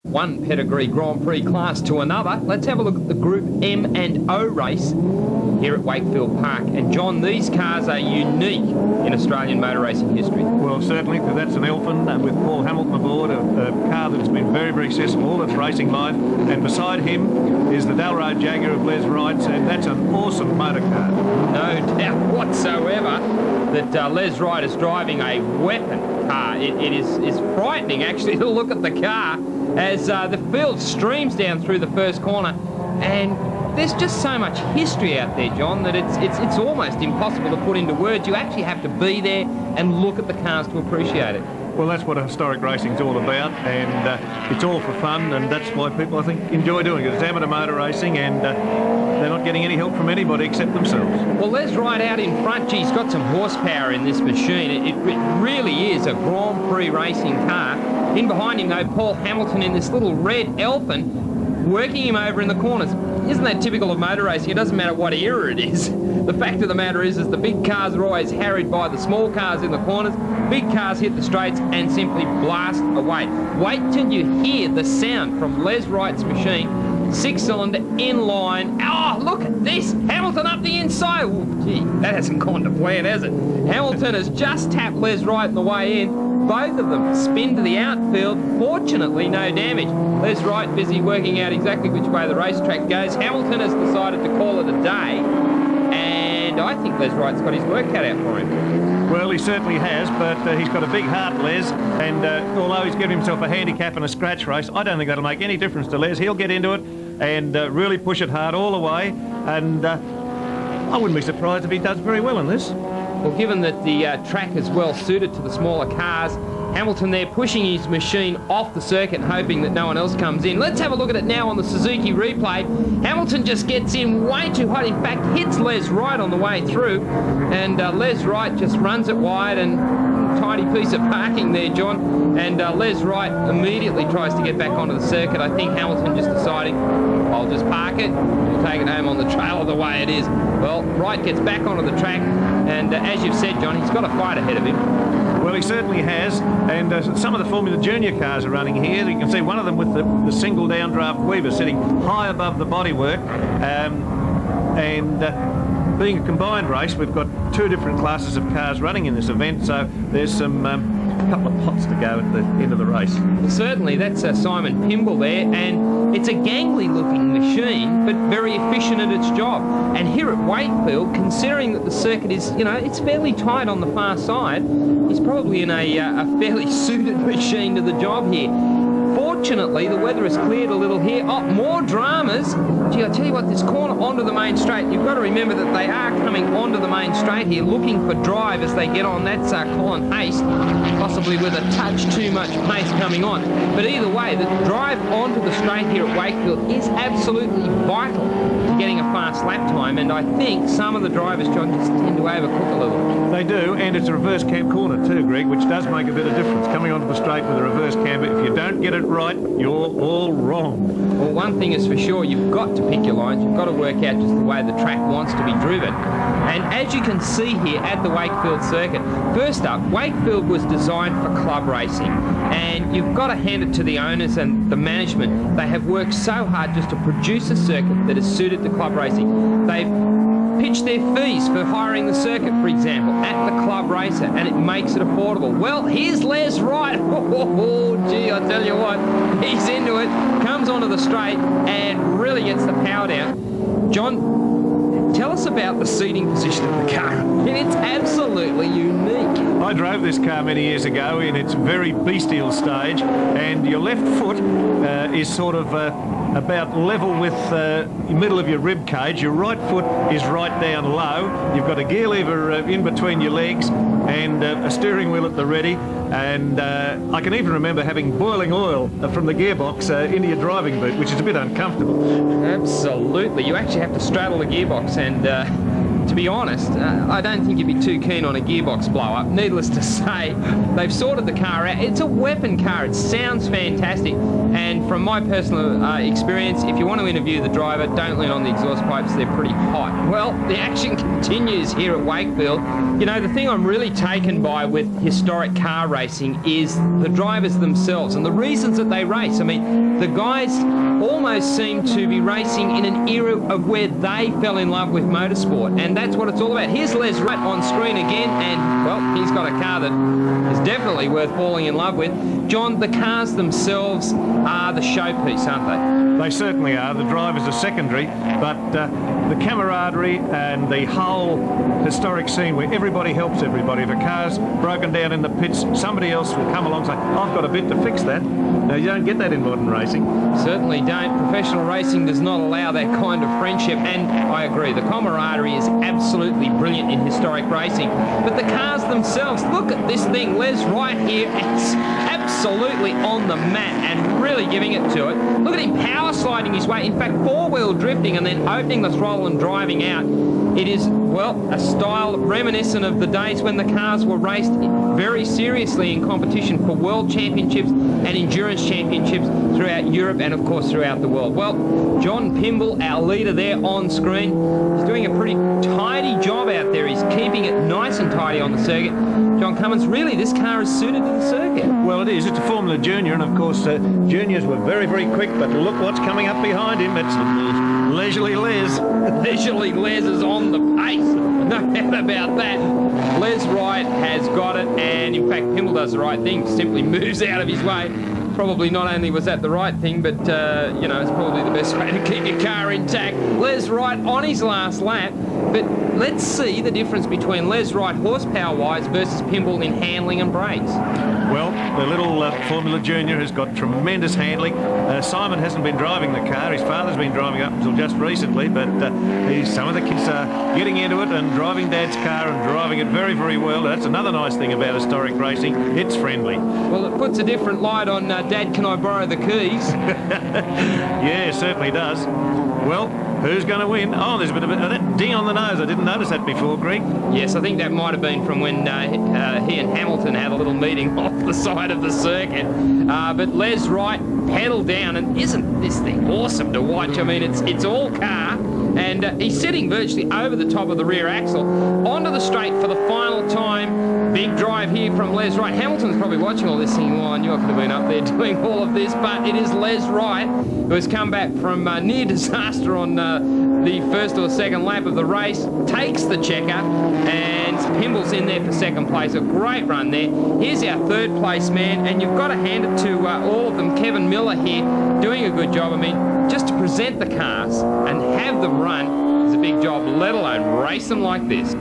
One pedigree Grand Prix class to another. Let's have a look at the Group M and O race here at Wakefield Park. And John, these cars are unique in Australian motor racing history. Well, certainly, that's an Elfin with Paul Hamilton aboard, a car that's been very, very successful. It's racing live. And beside him is the Dalroad Jaguar of Les Wright's, and that's an awesome motor car. No doubt whatsoever that Les Wright is driving a weapon car. It is frightening, actually, to look at the car as the field streams down through the first corner, and there's just so much history out there, John, that it's almost impossible to put into words. You actually have to be there and look at the cars to appreciate it. Well, that's what historic racing's all about, and it's all for fun, and that's why people, I think, enjoy doing it. It's amateur motor racing, and they're not getting any help from anybody except themselves. Well, Les Wright out in front, he's got some horsepower in this machine. It really is a Grand Prix racing car. In behind him, though, Paul Hamilton in this little red Elfin, working him over in the corners. Isn't that typical of motor racing? It doesn't matter what era it is. The fact of the matter is the big cars are always harried by the small cars in the corners. Big cars hit the straights and simply blast away. Wait till you hear the sound from Les Wright's machine. Six-cylinder, inline. Oh, look at this! Hamilton up the inside. Oh, gee, that hasn't gone to plan, has it? Hamilton has just tapped Les Wright on the way in. Both of them spin to the outfield. Fortunately, no damage. Les Wright busy working out exactly which way the racetrack goes. Hamilton has decided to call it a day, and I think Les Wright's got his work cut out for him. Well, he certainly has, but he's got a big heart, Les, and although he's given himself a handicap in a scratch race, I don't think that'll make any difference to Les. He'll get into it and really push it hard all the way, and I wouldn't be surprised if he does very well in this. Well, given that the track is well suited to the smaller cars, Hamilton there pushing his machine off the circuit and hoping that no one else comes in. Let's have a look at it now on the Suzuki replay. Hamilton just gets in way too hot. In fact, hits Les Wright on the way through, and Les Wright just runs it wide, and tiny piece of parking there, John, and Les Wright immediately tries to get back onto the circuit. I think Hamilton just deciding, I'll just park it, we'll take it home on the trailer the way it is. Well, Wright gets back onto the track, and as you've said, John, he's got a fight ahead of him. Well, he certainly has, and some of the Formula Junior cars are running here. You can see one of them with the single downdraft Weaver sitting high above the bodywork, and being a combined race, we've got two different classes of cars running in this event, so there's some couple of pots to go at the end of the race. Well, certainly, that's Simon Pimble there, and it's a gangly looking machine, but very efficient at its job. And here at Wakefield, considering that the circuit is, you know, it's fairly tight on the far side, he's probably in a fairly suited machine to the job here. Fortunately, the weather has cleared a little here. Oh, more dramas. Gee, I tell you what, this corner onto the main straight, you've got to remember that they are coming onto the main straight here, looking for drive as they get on. That's Colin Haste, possibly with a touch too much pace coming on. But either way, the drive onto the straight here at Wakefield is absolutely vital to getting a fast lap time, and I think some of the drivers, John, just tend to overcook a little. They do, and it's a reverse cam corner too, Greg, which does make a bit of difference. Coming onto the straight with a reverse camber, if you don't get it right, you're all wrong. Well, one thing is for sure, you've got to pick your lines. You've got to work out just the way the track wants to be driven. And as you can see here at the Wakefield circuit, first up, Wakefield was designed for club racing. And you've got to hand it to the owners and the management. They have worked so hard just to produce a circuit that is suited to club racing. They've pitched their fees for hiring the circuit, for example, at the club racer, and it makes it affordable. Well, here's Les Wright. Oh, gee, I tell you what, he's into it, comes onto the straight and really gets the power down. John, tell us about the seating position of the car. It's absolutely unique. I drove this car many years ago in its very bestial stage, and your left foot is sort of about level with the middle of your rib cage. Your right foot is right down low. You've got a gear lever in between your legs and a steering wheel at the ready. And I can even remember having boiling oil from the gearbox into your driving boot, which is a bit uncomfortable. Absolutely. You actually have to straddle the gearbox, and to be honest, I don't think you'd be too keen on a gearbox blow-up. Needless to say, they've sorted the car out. It's a weapon car. It sounds fantastic. And from my personal experience, if you want to interview the driver, don't lean on the exhaust pipes. They're pretty hot. Well, the action continues here at Wakefield. You know, the thing I'm really taken by with historic car racing is the drivers themselves and the reasons that they race. I mean, the guys almost seem to be racing in an era of where they fell in love with motorsport, and that's what it's all about. Here's Les Wright on screen again, and, well, he's got a car that is definitely worth falling in love with. John, the cars themselves are the showpiece, aren't they? They certainly are. The drivers are secondary, but the camaraderie and the whole historic scene where everybody helps everybody. If a car's broken down in the pits, somebody else will come along and say, I've got a bit to fix that. Now, you don't get that in modern racing. Certainly don't. Professional racing does not allow that kind of friendship, and I agree, the camaraderie is absolutely brilliant in historic racing. But the cars themselves, look at this thing. Les Wright here, it's absolutely on the mat and really giving it to it. Look at him power sliding his way, in fact four-wheel drifting and then opening the throttle and driving out. It is, well, a style reminiscent of the days when the cars were raced very seriously in competition for world championships and endurance championships throughout Europe and of course throughout the world. Well, John Pimble, our leader there on screen, is doing a pretty tidy job out there. He's keeping it nice and tidy on the circuit. John Cummins, really, this car is suited to the circuit. Well, it is. It's a Formula Junior, and of course, juniors were very, very quick, but look what's coming up behind him. It's Leisurely Les. Leisurely Les is on the pace. No doubt about that. Les Wright has got it, and in fact, Pimble does the right thing, simply moves out of his way. Probably not only was that the right thing, but, you know, it's probably the best way to keep your car intact. Les Wright on his last lap, but let's see the difference between Les Wright horsepower-wise versus Pimble in handling and brakes. Well, the little Formula Junior has got tremendous handling. Simon hasn't been driving the car. His father's been driving up until just recently, but some of the kids are getting into it and driving Dad's car and driving it very, very well. That's another nice thing about historic racing. It's friendly. Well, it puts a different light on Dad, can I borrow the keys? Yeah, it certainly does. Well, who's going to win? Oh, there's a bit of that ding on the nose. I didn't notice that before, Greg. Yes, I think that might have been from when he and Hamilton had a little meeting off the side of the circuit. But Les Wright pedaled down, and isn't this thing awesome to watch? I mean, it's all car, and he's sitting virtually over the top of the rear axle, onto the straight for the final time. Big drive here from Les Wright. Hamilton's probably watching all this thinking, well, I knew I could have been up there doing all of this, but it is Les Wright who has come back from near disaster on the first or second lap of the race, takes the checker, and Pimble's in there for second place. A great run there. Here's our third place man, and you've got to hand it to all of them. Kevin Miller here doing a good job. I mean, just to present the cars and have them run is a big job, let alone race them like this.